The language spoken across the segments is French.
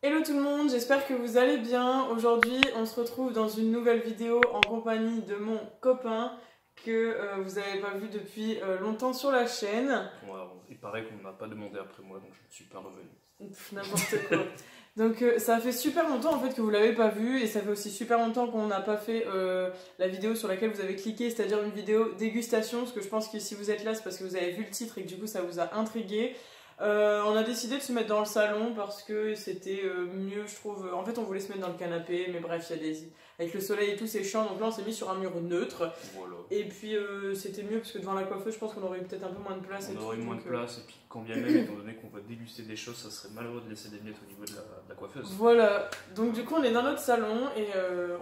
Hello tout le monde, j'espère que vous allez bien. Aujourd'hui, on se retrouve dans une nouvelle vidéo en compagnie de mon copain que vous n'avez pas vu depuis longtemps sur la chaîne. Ouais, il paraît qu'on ne m'a pas demandé après moi, donc je ne suis pas revenu. N'importe quoi. Donc ça fait super longtemps en fait que vous l'avez pas vu et ça fait aussi super longtemps qu'on n'a pas fait la vidéo sur laquelle vous avez cliqué, c'est-à-dire une vidéo dégustation, parce que je pense que si vous êtes là c'est parce que vous avez vu le titre et que du coup ça vous a intrigué. On a décidé de se mettre dans le salon parce que c'était mieux, je trouve. En fait, on voulait se mettre dans le canapé, mais bref, il y a des... avec le soleil et tout, c'est chiant. Donc là, on s'est mis sur un mur neutre. Voilà. Et puis, c'était mieux parce que devant la coiffeuse, je pense qu'on aurait eu peut-être un peu moins de place. On aurait eu moins de place, et puis quand bien même, étant donné qu'on va déguster des choses, ça serait malheureux de laisser des miettes au niveau de la coiffeuse. Voilà. Donc du coup, on est dans notre salon et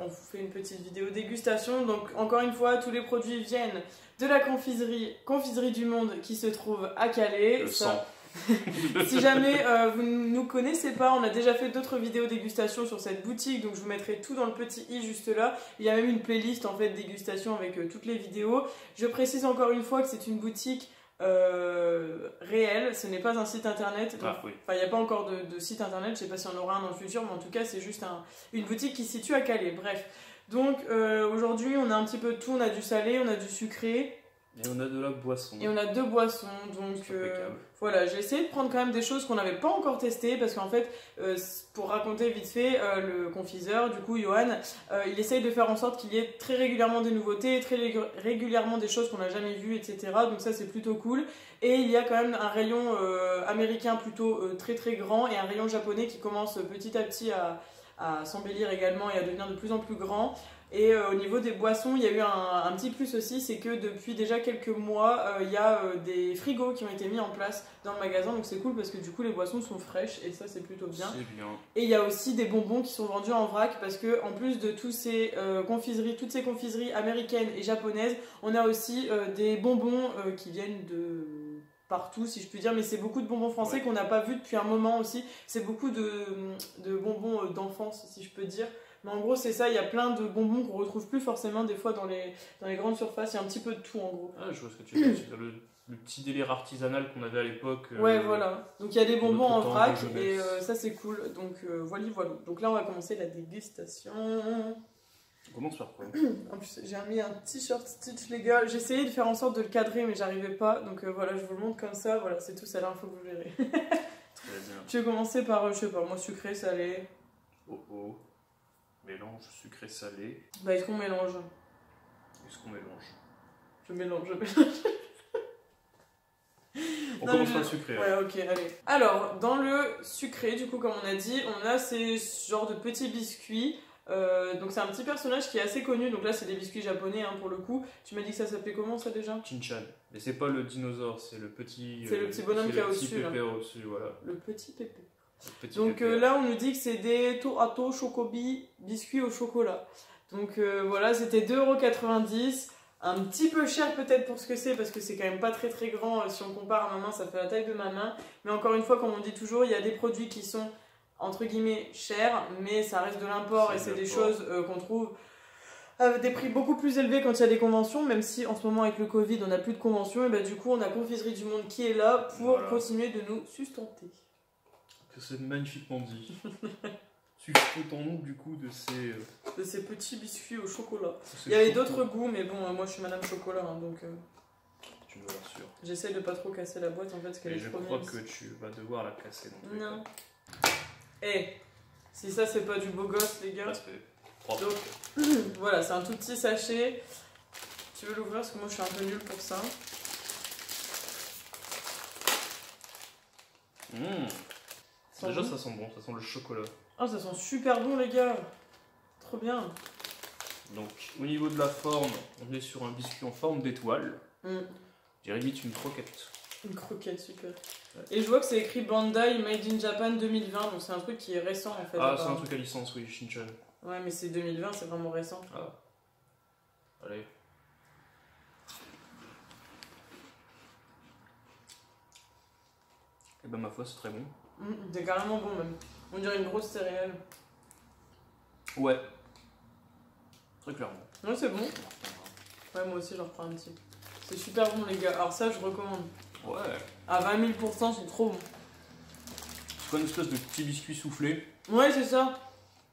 on vous fait une petite vidéo dégustation. Donc encore une fois, tous les produits viennent de la Confiserie du Monde qui se trouve à Calais. Le sang. Si jamais vous ne nous connaissez pas, on a déjà fait d'autres vidéos dégustation sur cette boutique, donc je vous mettrai tout dans le petit i juste là. Il y a même une playlist en fait dégustation avec toutes les vidéos. Je précise encore une fois que c'est une boutique réelle, ce n'est pas un site internet. Donc, oui. il n'y a pas encore de site internet, je ne sais pas si on en aura un dans le futur, mais en tout cas c'est juste une boutique qui se situe à Calais. Bref, donc aujourd'hui on a un petit peu de tout, on a du salé, on a du sucré. Et on a de la boisson. Et on a 2 boissons, donc voilà, j'ai essayé de prendre quand même des choses qu'on n'avait pas encore testées, parce qu'en fait, pour raconter vite fait, le confiseur, du coup, Johan, il essaye de faire en sorte qu'il y ait très régulièrement des nouveautés, très régulièrement des choses qu'on n'a jamais vues, etc. Donc ça, c'est plutôt cool. Et il y a quand même un rayon américain plutôt très très grand, et un rayon japonais qui commence petit à petit à s'embellir également et à devenir de plus en plus grand. Et au niveau des boissons, il y a eu un petit plus aussi, c'est que depuis déjà quelques mois, il y a des frigos qui ont été mis en place dans le magasin, donc c'est cool parce que du coup les boissons sont fraîches et ça c'est plutôt bien. C'est bien. Et il y a aussi des bonbons qui sont vendus en vrac parce que en plus de toutes ces confiseries américaines et japonaises, on a aussi des bonbons qui viennent de partout si je puis dire, mais c'est beaucoup de bonbons français qu'on n'a pas vu depuis un moment aussi. C'est beaucoup de bonbons d'enfance si je peux dire. Mais en gros, c'est ça, il y a plein de bonbons qu'on retrouve plus forcément des fois dans les grandes surfaces. Il y a un petit peu de tout en gros. Ah, je vois ce que tu veux dire. C'est le petit délire artisanal qu'on avait à l'époque. Ouais, voilà. Donc il y a des bonbons en vrac et ça c'est cool. Donc voilà. Donc là, on va commencer la dégustation. On commence par quoi? En plus, j'ai mis un t-shirt Stitch, les gars. J'ai essayé de faire en sorte de le cadrer, mais j'arrivais pas. Donc voilà, je vous le montre comme ça. Voilà, c'est tout, c'est l'info que vous verrez. Très bien. Je vais commencer par, je sais pas, moi sucré, salé. Oh. Mélange sucré-salé. Bah, est-ce qu'on mélange? Est-ce qu'on mélange? Je mélange. On commence par le sucré. Ouais, ok, allez. Alors, dans le sucré, du coup, comme on a dit, on a ces genres de petits biscuits. Donc, c'est un petit personnage qui est assez connu. Donc là, c'est des biscuits japonais, hein, pour le coup. Tu m'as dit que ça s'appelait comment, ça, déjà? Chinchan. Mais c'est pas le dinosaure, c'est le petit... C'est le petit bonhomme qui a au-dessus. C'est le petit pépère au-dessus, voilà. Le petit pépé. Donc là, on nous dit que c'est des Torato Chocobi biscuits au chocolat. Donc voilà, c'était 2,90 €. Un petit peu cher peut-être pour ce que c'est, parce que c'est quand même pas très très grand. Si on compare à ma main, ça fait la taille de ma main. Mais encore une fois, comme on dit toujours, il y a des produits qui sont entre guillemets chers, mais ça reste de l'import et c'est des choses qu'on trouve à des prix beaucoup plus élevés quand il y a des conventions, même si en ce moment avec le Covid on n'a plus de conventions. Et bah, du coup, on a Confiserie du Monde qui est là pour continuer de nous sustenter. Que c'est magnifiquement dit. Sustentons-nous du coup de ces petits biscuits au chocolat. Il y avait d'autres goûts, mais bon, moi je suis Madame Chocolat, hein, donc tu me rassures. J'essaye de pas trop casser la boîte en fait, parce qu'elle est trop je crois que tu vas devoir la casser. Non. Si ça c'est pas du beau gosse, les gars. Donc voilà, c'est un tout petit sachet. Tu veux l'ouvrir parce que moi je suis un peu nulle pour ça. Déjà ça sent bon, ça sent le chocolat. Ah, ça sent super bon, les gars. Trop bien. Donc au niveau de la forme, on est sur un biscuit en forme d'étoile. J'ai limite une croquette. Une croquette, super. Ouais. Et je vois que c'est écrit Bandai Made in Japan 2020, donc c'est un truc qui est récent en fait. Ah, c'est un truc à licence, oui, Shinchan. Ouais, mais c'est 2020, c'est vraiment récent. Ah. Allez. Et ben ma foi, c'est très bon. C'est carrément bon même. On dirait une grosse céréale. Ouais. Très clairement. Ouais, c'est bon. Ouais, moi aussi j'en prends un petit. C'est super bon, les gars. Alors ça, je recommande. Ouais. À 20 000 %, c'est trop bon. C'est quoi une espèce de petit biscuit soufflé. Ouais, c'est ça.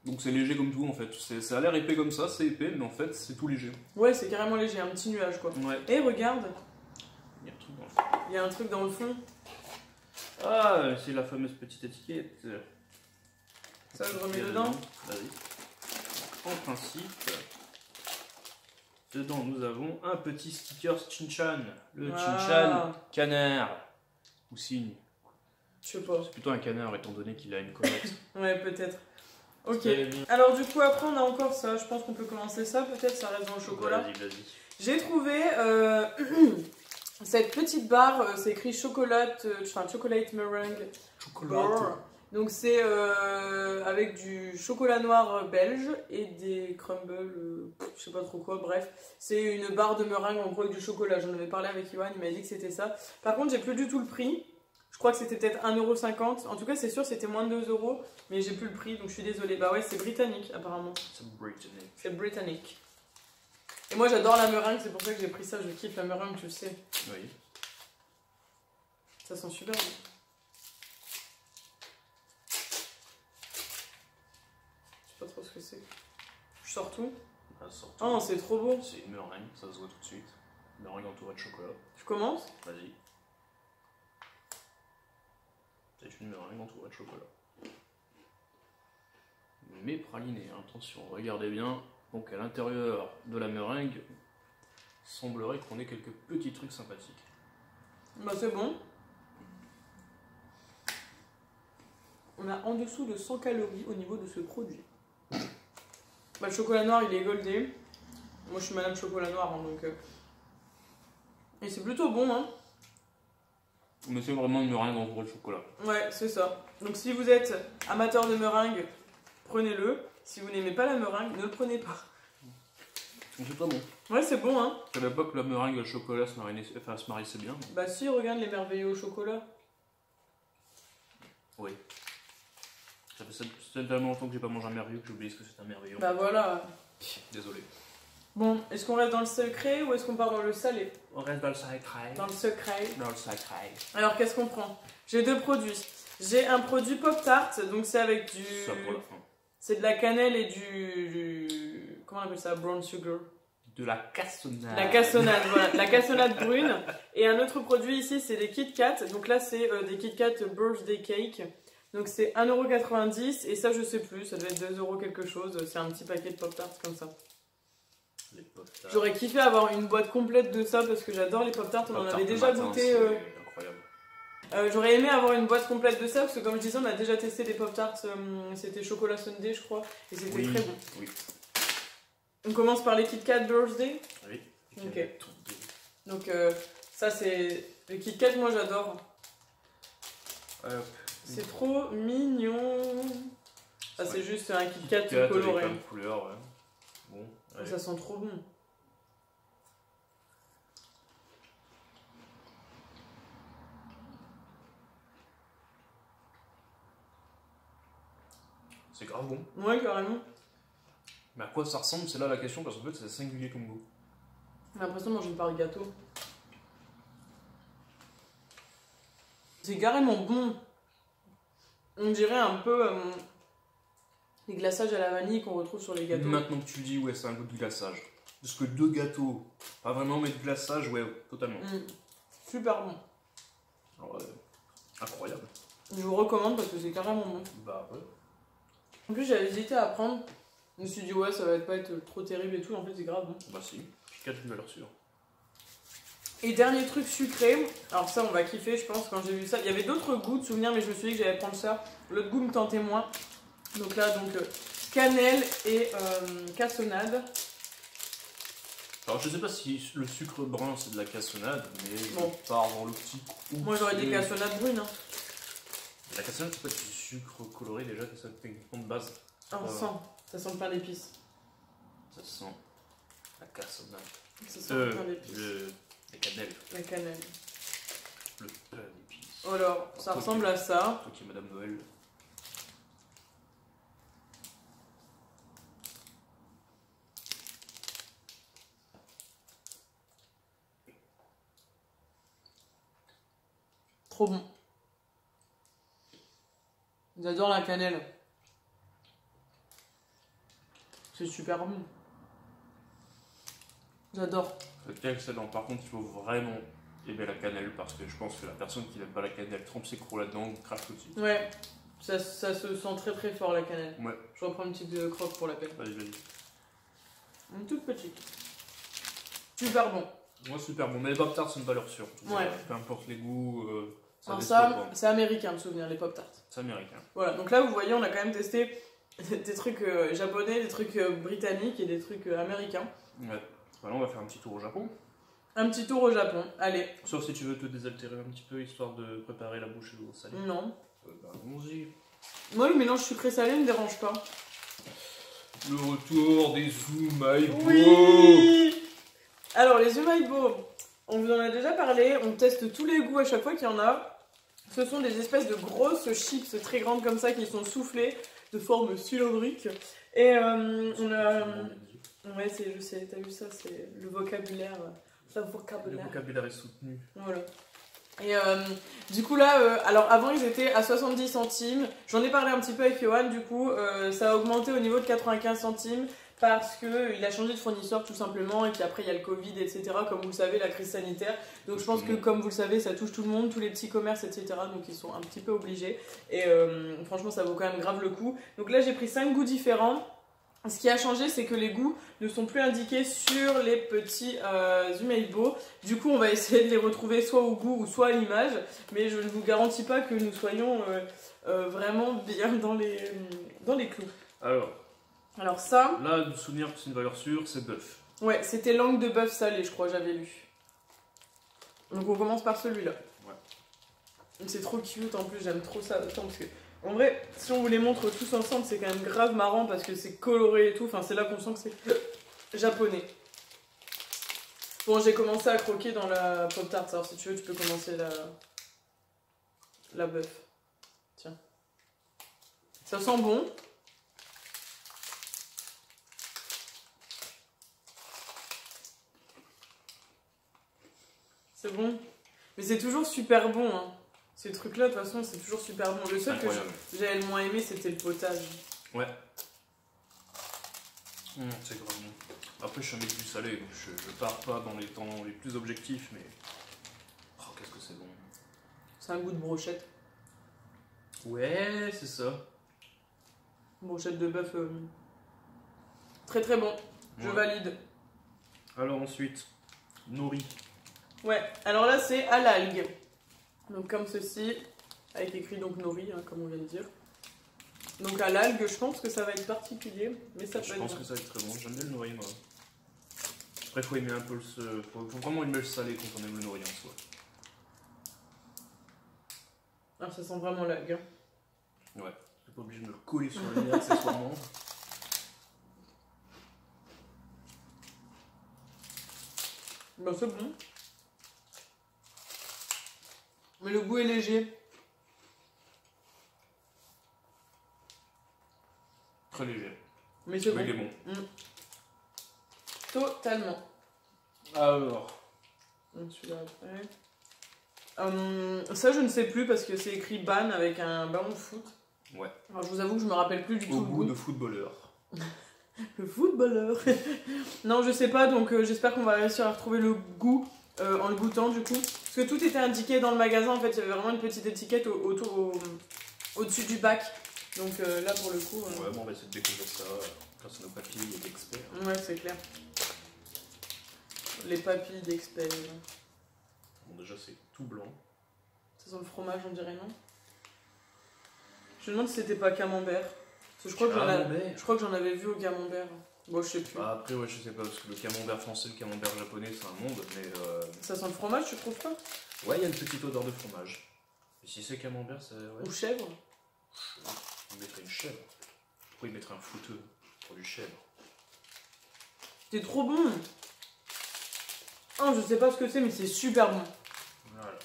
Donc c'est léger comme tout en fait. Ça a l'air épais comme ça, c'est épais, mais en fait c'est tout léger. Ouais, c'est carrément léger, un petit nuage quoi. Ouais. Et regarde. Il y a un truc dans le fond. Il y a un truc dans le fond. Ah, c'est la fameuse petite étiquette. Ça, je remets dedans. Vas-y. En principe, dedans nous avons un petit sticker Chinchan. Le Chinchan canard. Ou cygne. Je sais pas. C'est plutôt un canard étant donné qu'il a une comète. Ouais, peut-être. Ok. Alors du coup, après on a encore ça. Je pense qu'on peut commencer ça. Peut-être ça reste dans le chocolat. Vas-y. J'ai trouvé cette petite barre. C'est écrit chocolate meringue. Chocolat. Donc c'est avec du chocolat noir belge et des crumbles, je sais pas trop quoi, bref. C'est une barre de meringue en gros avec du chocolat. J'en avais parlé avec Yoann, il m'a dit que c'était ça. Par contre, j'ai plus du tout le prix. Je crois que c'était peut-être 1,50€. En tout cas, c'est sûr, c'était moins de 2€. Mais j'ai plus le prix, donc je suis désolée. Bah ouais, c'est britannique apparemment. C'est britannique. Et moi, j'adore la meringue, c'est pour ça que j'ai pris ça. Je kiffe la meringue, tu le sais. Oui. Ça sent super bon. Je sais pas trop ce que c'est. Je sors tout. Oh, c'est trop beau. C'est une meringue, ça se voit tout de suite. Meringue entourée de chocolat. Tu commences? Vas-y. C'est une meringue entourée de chocolat. Mais pralinée, attention, regardez bien. Donc à l'intérieur de la meringue, semblerait qu'on ait quelques petits trucs sympathiques. Bah c'est bon. On a en dessous de 100 calories au niveau de ce produit. Bah, le chocolat noir il est goldé. Moi je suis madame chocolat noir hein, donc. Et c'est plutôt bon hein. Mais c'est vraiment une meringue entourée de chocolat. Ouais, c'est ça. Donc si vous êtes amateur de meringue, prenez-le. Si vous n'aimez pas la meringue, ne le prenez pas. C'est pas bon. Ouais, c'est bon, hein. Je savais pas que la meringue et le chocolat se marissait bien. Bah si, regarde les merveilleux au chocolat. Oui. Ça fait tellement longtemps que j'ai pas mangé un merveilleux que j'ai oublié ce que c'est un merveilleux. Bah voilà. Désolé. Bon, est-ce qu'on reste dans le secret ou est-ce qu'on part dans le salé? On reste dans le secret. Dans le secret. Dans le secret. Alors qu'est-ce qu'on prend? J'ai deux produits. J'ai un produit Pop-Tart, donc c'est avec du... Ça pour la fin. C'est de la cannelle et du... Comment on appelle ça? Brown sugar. De la cassonade. La cassonade, voilà. De la cassonade brune. Et un autre produit ici, c'est des Kit Kat. Donc là, c'est des Kit Kat Birthday Cake. Donc c'est 1,90€ et ça, je sais plus. Ça doit être 2€ quelque chose. C'est un petit paquet de Pop-Tart comme ça. J'aurais kiffé avoir une boîte complète de ça parce que j'adore les Pop-Tarts, on en avait déjà goûté. Incroyable. J'aurais aimé avoir une boîte complète de ça parce que comme je disais, on a déjà testé des Pop-Tarts, c'était chocolat sundae je crois, et c'était très bon. Oui. On commence par les Kit Kat Birthday. Oui. Ok. Donc ça c'est... Les Kit Kat, moi j'adore. C'est trop mignon. Ça c'est juste un Kit Kat coloré. Avec couleur, ouais. Bon, ça sent trop bon. C'est grave bon. Ouais, carrément. Mais à quoi ça ressemble, c'est là la question, parce qu'en fait c'est singulier comme goût. J'ai l'impression de manger une part de gâteau. C'est carrément bon. On dirait un peu les glaçages à la vanille qu'on retrouve sur les gâteaux. Maintenant que tu dis, ouais, c'est un goût de glaçage. Parce que deux gâteaux, pas vraiment, mais de glaçage, ouais, totalement. Super bon. Alors, incroyable. Je vous recommande parce que c'est carrément bon. Bah ouais. En plus, j'avais hésité à prendre. Je me suis dit, ouais, ça va pas être trop terrible et tout. En fait, c'est grave bon. Bah si, Kit Kat, une valeur sûre. Et dernier truc sucré. Alors, ça, on va kiffer, je pense, quand j'ai vu ça. Il y avait d'autres goûts de souvenirs, mais je me suis dit que j'allais prendre ça. L'autre goût me tentait moins. Donc là, cannelle et cassonade. Alors je sais pas si le sucre brun c'est de la cassonade, mais bon. Je pars dans l'optique. Moi j'aurais dit cassonade brune. Hein. La cassonade c'est pas du sucre coloré déjà, c'est ça techniquement de base. Ah, on sent, ça sent plein d'épices. Ça sent la cassonade. Ça sent plein d'épices. La cannelle. La cannelle. Le pain d'épices. Alors, ça ressemble à ça. Toi qui es Madame Noël. Trop bon. J'adore la cannelle. C'est super bon. J'adore. C'est excellent. Par contre, il faut vraiment aimer la cannelle parce que je pense que la personne qui n'aime pas la cannelle trempe ses crocs là-dedans, crache tout de suite. Ouais, ça se sent très très fort la cannelle. Ouais. Je reprends une petite croque pour la peine. Vas-y, vas-y. Une toute petite. Super bon. Ouais, super bon. Mais les Pop-Tarts, c'est une valeur sûre. Ouais. Peu importe les goûts. Alors ça, c'est américain de souvenir, les Pop-Tarts. C'est américain. Voilà, donc là vous voyez, on a quand même testé des trucs japonais, des trucs britanniques et des trucs américains. Ouais. Voilà, on va faire un petit tour au Japon. Un petit tour au Japon, allez. Sauf si tu veux te désaltérer un petit peu, histoire de préparer la bouche au salé. Non. Bah, allons-y. Moi, le mélange sucré-salé ne me dérange pas. Le retour des Zumaibo. Oui. Alors, les Zumaibo, on vous en a déjà parlé, on teste tous les goûts à chaque fois qu'il y en a. Ce sont des espèces de grosses chips très grandes comme ça qui sont soufflées de forme cylindrique. Et on a... Ouais, je sais, t'as vu ça, c'est le vocabulaire. Le vocabulaire est soutenu. Voilà. Et du coup là, alors avant ils étaient à 70 centimes. J'en ai parlé un petit peu avec Johan, du coup ça a augmenté au niveau de 95 centimes parce qu'il a changé de fournisseur tout simplement et qu'après il y a le Covid, etc. Comme vous le savez, la crise sanitaire. Donc je pense que comme vous le savez, ça touche tout le monde, tous les petits commerces, etc. Donc ils sont un petit peu obligés. Et franchement ça vaut quand même grave le coup. Donc là j'ai pris 5 goûts différents. Ce qui a changé, c'est que les goûts ne sont plus indiqués sur les petits Zumaibo. Du coup, on va essayer de les retrouver soit au goût ou soit à l'image. Mais je ne vous garantis pas que nous soyons vraiment bien dans les clous. Alors ça... Là, de souvenir que c'est une valeur sûre, c'est bœuf. Ouais, c'était langue de bœuf salé, je crois, j'avais lu. Donc on commence par celui-là. Ouais. C'est trop cute en plus, j'aime trop ça. Attends, parce que... En vrai, si on vous les montre tous ensemble, c'est quand même grave marrant parce que c'est coloré et tout. Enfin, c'est là qu'on sent que c'est japonais. Bon, j'ai commencé à croquer dans la Pop-Tart. Alors, si tu veux, tu peux commencer la bœuf. Tiens. Ça sent bon. C'est bon. Mais c'est toujours super bon, hein. Ces trucs-là, de toute façon, c'est toujours super bon. Le seul que j'avais le moins aimé, c'était le potage. Ouais. C'est grave bon. Après, je suis un mec du salé, donc je pars pas dans les temps les plus objectifs, mais... Oh, qu'est-ce que c'est bon. C'est un goût de brochette. Ouais, c'est ça. Brochette de bœuf. Très très bon. Je valide. Alors ensuite, nori. Ouais, alors là, c'est à l'algue. Donc comme ceci, avec écrit donc nori, hein, comme on vient de dire. Donc à l'algue, je pense que ça va être particulier, mais ça peut être... Je pense que ça va être très bon, j'aime bien le nori moi. Après, faut aimer un peu faut vraiment aimer le salé quand on aime le nori en soi. Alors ça sent vraiment l'algue. Hein. Ouais, t'es pas obligé de me le coller sur le nez accessoirement. Bah c'est bon. Mais le goût est léger. Très léger. Mais c'est bon. Mais il est bon. Totalement. Alors. Celui-là après. Ça je ne sais plus parce que c'est écrit ban avec un ballon de foot. Ouais. Alors je vous avoue que je me rappelle plus du tout. Au goût de footballeur. Le footballeur. Non je sais pas donc j'espère qu'on va réussir à retrouver le goût en le goûtant du coup. Parce que tout était indiqué dans le magasin en fait, il y avait vraiment une petite étiquette au-dessus du bac. Donc là pour le coup... Ouais bon on va essayer de découvrir ça grâce à nos papilles d'experts. Ouais c'est clair. Les papilles d'experts. Bon déjà c'est tout blanc. Ça sent le fromage on dirait non? Je me demande si c'était pas camembert. Parce que je crois que j'en avais vu au camembert. Bon je sais plus. Bah, après ouais je sais pas parce que le camembert français et le camembert japonais c'est un monde mais... Ça sent le fromage tu trouves pas? Ouais il y a une petite odeur de fromage. Et si c'est camembert c'est... Ouais. Ou chèvre? On mettrait une chèvre. Pourquoi il mettrait un fouteux pour du chèvre? C'est trop bon. Oh je sais pas ce que c'est mais c'est super bon. Voilà.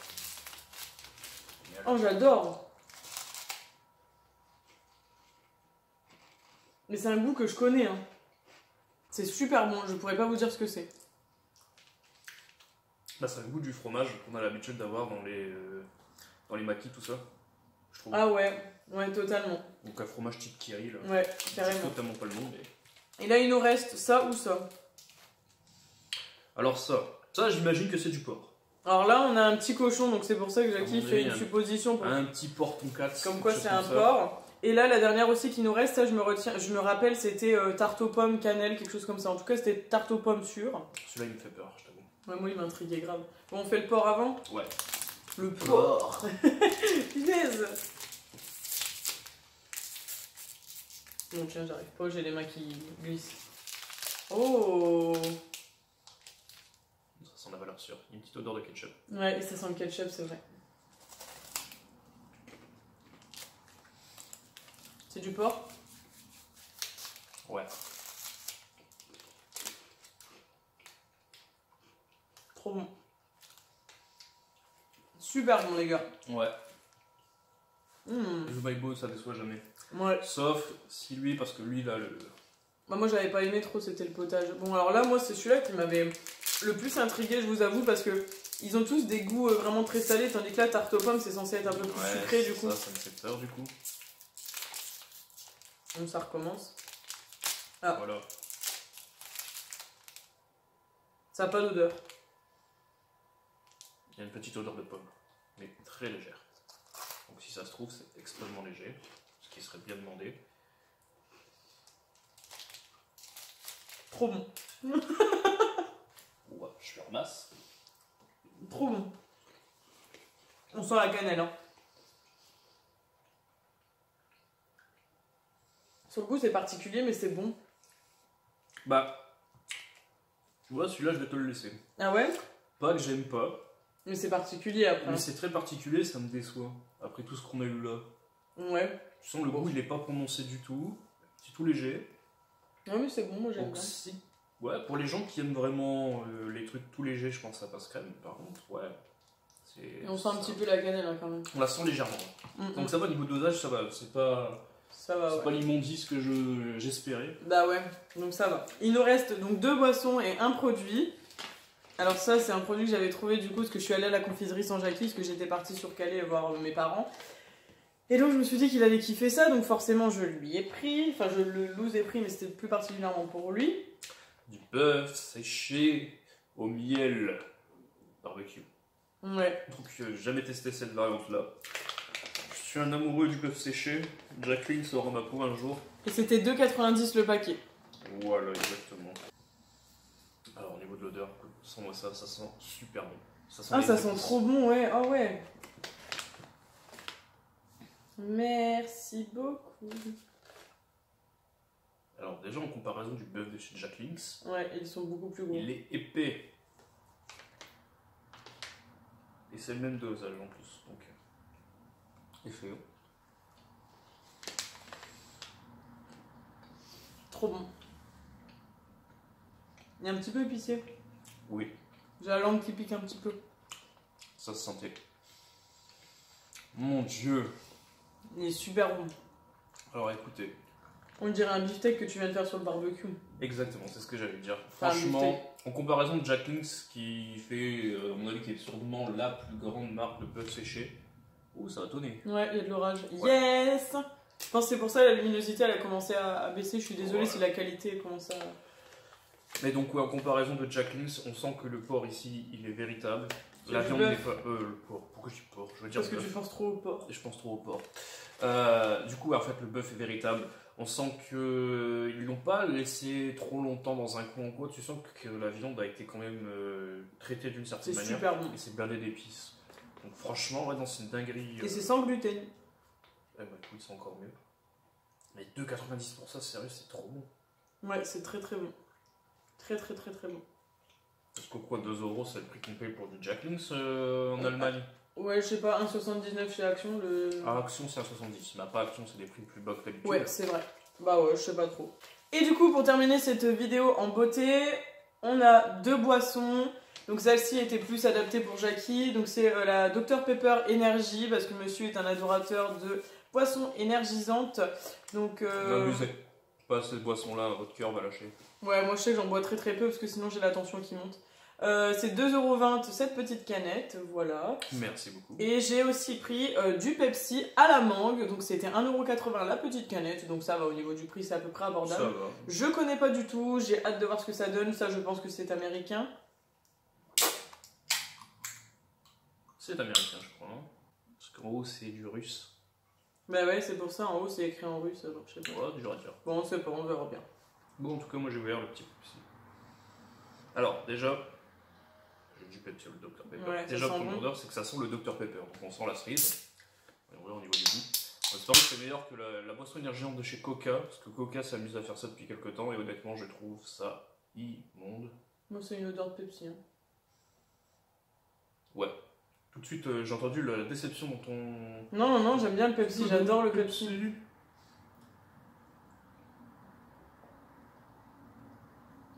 Oh j'adore. Mais c'est un goût que je connais hein. C'est super bon, je pourrais pas vous dire ce que c'est. Bah c'est un goût du fromage qu'on a l'habitude d'avoir dans les maquis tout ça. je trouve. Ah ouais, ouais, totalement. Donc un fromage type Kiri, là. Ouais, carrément. C'est totalement pas le nom, mais... Et là, il nous reste ça ou ça. Alors ça j'imagine que c'est du porc. Alors là, on a un petit cochon, donc c'est pour ça que Jackie fait une supposition. Un petit porc tonkat. Comme quoi c'est un porc. Et là, la dernière aussi qui nous reste, ça je me rappelle, c'était tarte aux pommes, cannelle, quelque chose comme ça. En tout cas, c'était tarte aux pommes sûre. Celui-là, il me fait peur, je t'avoue. Ouais, moi, il m'intriguait grave. Bon, on fait le porc avant? Ouais. Le porc. Punaise. Bon, tiens, j'arrive pas, j'ai les mains qui glissent. Oh. Ça sent la valeur sûre. Il y a une petite odeur de ketchup. Ouais, et ça sent le ketchup, c'est vrai. C'est du porc? Ouais. Trop bon. Super bon, les gars. Ouais. Le Maïbo, ça déçoit jamais. Ouais. Sauf si lui, parce que lui, là, le... Bah moi, j'avais pas aimé trop, c'était le potage. Bon, alors là, moi, c'est celui-là qui m'avait le plus intrigué, je vous avoue, parce que ils ont tous des goûts vraiment très salés, tandis que là, tarte aux pommes, c'est censé être un peu plus sucré, du coup. Ça me fait peur, du coup. Donc ça recommence. Ah. Voilà. Ça n'a pas d'odeur. Il y a une petite odeur de pomme, mais très légère. Donc si ça se trouve, c'est extrêmement léger, ce qui serait bien demandé. Trop bon. Ouais, je le ramasse. Trop bon. On sent la cannelle, hein. Sur le goût, c'est particulier, mais c'est bon. Bah, tu vois, celui-là, je vais te le laisser. Ah ouais? Pas que j'aime pas. Mais c'est particulier après. Mais c'est très particulier, ça me déçoit. Après tout ce qu'on a eu là. Ouais. Tu sens le goût, il est pas prononcé du tout. C'est tout léger. Non mais c'est bon, moi j'aime Donc bien. si... Ouais, pour les gens qui aiment vraiment les trucs tout légers, je pense que ça passe crème. Par contre, ouais. Et on sent un petit peu la cannelle, hein, quand même. On la sent légèrement. Donc ça va, niveau dosage, ça va. C'est pas... Ça va, c'est pas l'immondice que j'espérais. Bah ouais, donc ça va. Il nous reste donc 2 boissons et un produit. Alors ça, c'est un produit que j'avais trouvé du coup, parce que je suis allée à la confiserie sans Jackie, parce que j'étais partie sur Calais voir mes parents. Et donc je me suis dit qu'il allait kiffer ça, donc forcément je lui ai pris. Enfin, je le loose ai pris, mais c'était plus particulièrement pour lui. Du bœuf séché au miel barbecue. Ouais. Donc jamais testé cette variante-là. Je suis un amoureux du bœuf séché. Jacqueline sera ma peau un jour. Et c'était 2,90 le paquet. Voilà, exactement. Alors au niveau de l'odeur, sens-moi ça, ça sent super bon. Ça sent ça sent trop bon, ouais. Oh ouais. Merci beaucoup. Alors déjà en comparaison du bœuf de chez Jacqueline's, ouais, ils sont beaucoup plus gros. Il est épais. Et c'est le même dosage en plus. Donc, effet. Trop bon. Il est un petit peu épicé. Oui. J'ai la langue qui pique un petit peu. Ça se sentait. Mon Dieu. Il est super bon. Alors écoutez. On dirait un beefsteak que tu viens de faire sur le barbecue. Exactement, c'est ce que j'allais dire. Enfin, franchement, en comparaison de Jacqueline's qui fait, à mon avis, qui est sûrement la plus grande marque de bœuf séché, ça a tonné. Ouais, il y a de l'orage. Ouais. Yes! Je pense que c'est pour ça que la luminosité elle a commencé à baisser. Je suis désolée si la qualité commence à... Mais donc, ouais, en comparaison de Jacqueline's, on sent que le porc ici, il est véritable. La viande n'est pas... le porc. Pourquoi je dis porc? Je veux dire parce que tu penses trop au porc. Et je pense trop au porc. Du coup, en fait, le bœuf est véritable. On sent qu'ils l'ont pas laissé trop longtemps dans un coin ou quoi. Tu sens que la viande a été quand même traitée d'une certaine manière. C'est super bon. Et c'est blindé d'épices. Donc franchement, ouais, c'est une dinguerie. Et c'est sans gluten. Eh bah écoute, c'est encore mieux. Mais 2,90 pour ça, sérieux, c'est trop bon. Ouais, c'est très très bon. Très très très très bon. Parce que quoi, 2 €, c'est le prix qu'on paye pour du Jacqueline's en Allemagne? Ouais, je sais pas, 1,79 chez Action. À Action, c'est 1,70. Mais après Action, c'est des prix plus bas que d'habitude. Ouais, c'est vrai. Bah ouais, je sais pas trop. Et du coup, pour terminer cette vidéo en beauté, on a 2 boissons. Donc celle-ci était plus adaptée pour Jackie. Donc c'est la Dr Pepper Energy, parce que monsieur est un adorateur de boissons énergisantes. Donc... N'abusez pas cette boisson-là, votre cœur va lâcher. Ouais, moi je sais que j'en bois très très peu, parce que sinon j'ai la tension qui monte. C'est 2,20 € cette petite canette, voilà. Merci beaucoup. Et j'ai aussi pris du Pepsi à la mangue, donc c'était 1,80 € la petite canette, donc ça va au niveau du prix, c'est à peu près abordable. Ça va. Je connais pas du tout, j'ai hâte de voir ce que ça donne, ça je pense que c'est américain. C'est américain, je crois. Hein. Parce qu'en haut, c'est du russe. Bah ouais, c'est pour ça, en haut c'est écrit en russe, alors je sais pas. Ouais, dur à dire. Bon, on sait pas, on verra bien. Bon, en tout cas, moi j'ai ouvert le petit Pepsi. Alors, déjà, j'ai du Pepsi au Dr Pepper. Ouais, déjà, pour l'odeur, c'est que ça sent le Dr Pepper. Donc, on sent la cerise. Et on voit au niveau du goût. J'espère que c'est meilleur que la boisson énergisante de chez Coca. Parce que Coca s'amuse à faire ça depuis quelques temps. Et honnêtement, je trouve ça immonde. Moi, c'est une odeur de Pepsi. Hein. Ouais. Tout de suite, j'ai entendu la déception dans ton. Non, j'aime bien le Pepsi, j'adore le Pepsi.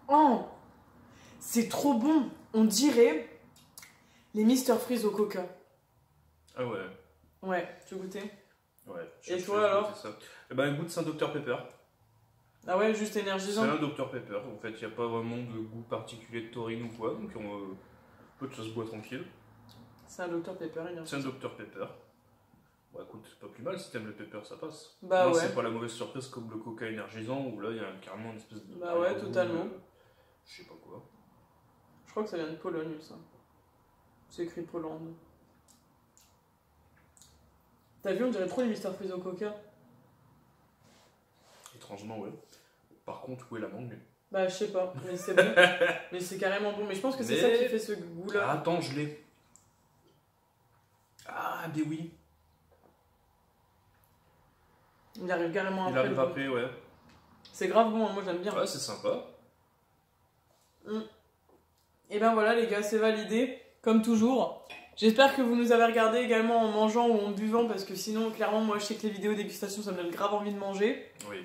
Oh, c'est trop bon. On dirait les Mr Freeze au Coca. Ah ouais. Ouais, tu veux goûter? Ouais. Et toi alors? Eh ben, goûte, c'est un Dr Pepper. Ah ouais, juste énergisant. C'est un Dr Pepper. En fait, il n'y a pas vraiment de goût particulier de taurine ou quoi. Donc, ça se boit tranquille. C'est un Dr Pepper énergisant. C'est un Dr Pepper. Bah écoute, c'est pas plus mal, si t'aimes le pepper, ça passe. Bah moi, ouais. c'est pas la mauvaise surprise comme le Coca énergisant où là il y a carrément une espèce de. Bah ouais, totalement. Je sais pas quoi. Je crois que ça vient de Pologne, ça. C'est écrit Pologne. T'as vu, on dirait trop les Mr Freeze au Coca. Étrangement, ouais. Par contre, où est la mangue? Bah je sais pas, mais c'est bon. Mais c'est carrément bon. Mais je pense que c'est ça qui fait ce goût-là. Ah, attends, je l'ai. Ah, mais oui. Il arrive carrément après. Il arrive après, ouais. C'est grave bon, hein, moi j'aime bien. Ouais, c'est sympa. Et ben voilà les gars, c'est validé, comme toujours. J'espère que vous nous avez regardé également en mangeant ou en buvant, parce que sinon, clairement, moi je sais que les vidéos dégustation, ça me donne grave envie de manger. Oui.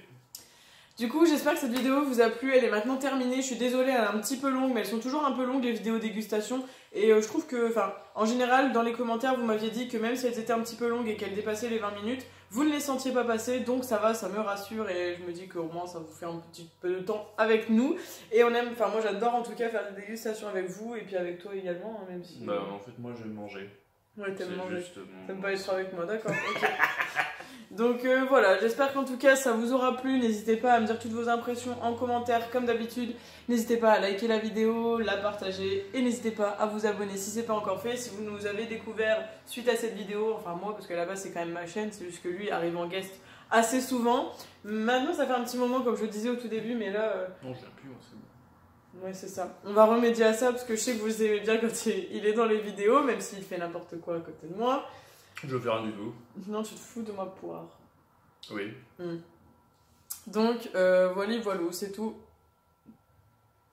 Du coup, j'espère que cette vidéo vous a plu, elle est maintenant terminée. Je suis désolée, elle est un petit peu longue, mais elles sont toujours un peu longues les vidéos dégustation. Et je trouve que, en général, dans les commentaires, vous m'aviez dit que même si elles étaient un petit peu longues et qu'elles dépassaient les 20 minutes, vous ne les sentiez pas passer, donc ça va, ça me rassure et je me dis qu'au moins ça vous fait un petit peu de temps avec nous. Et on aime, moi j'adore en tout cas faire des dégustations avec vous et puis avec toi également, hein, même si... Bah en fait moi j'aime manger. Ouais, t'aimes manger. T'aimes pas pas être avec moi, d'accord, ok. Donc voilà, j'espère qu'en tout cas ça vous aura plu. N'hésitez pas à me dire toutes vos impressions en commentaire comme d'habitude. N'hésitez pas à liker la vidéo, la partager et n'hésitez pas à vous abonner si c'est pas encore fait. Si vous nous avez découvert suite à cette vidéo, enfin moi parce que là-bas c'est quand même ma chaîne, c'est juste que lui arrive en guest assez souvent. Maintenant ça fait un petit moment comme je le disais au tout début, mais là... Non je viens plus, c'est bon. Ouais c'est ça. On va remédier à ça parce que je sais que vous aimez bien quand il est dans les vidéos, même s'il fait n'importe quoi à côté de moi. Je fais rien du tout. Non, tu te fous de ma poire. Oui. Donc, voilà, c'est tout.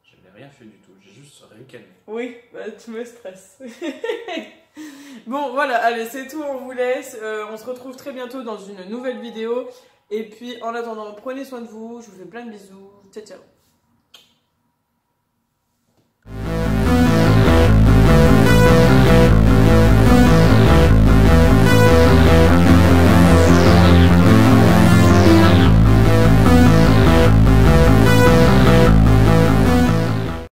Je n'ai rien fait du tout, j'ai juste ricané. Oui, bah, tu me stresses. Bon, voilà, allez, c'est tout, on vous laisse. On se retrouve très bientôt dans une nouvelle vidéo. Et puis, en attendant, prenez soin de vous. Je vous fais plein de bisous. Ciao, ciao.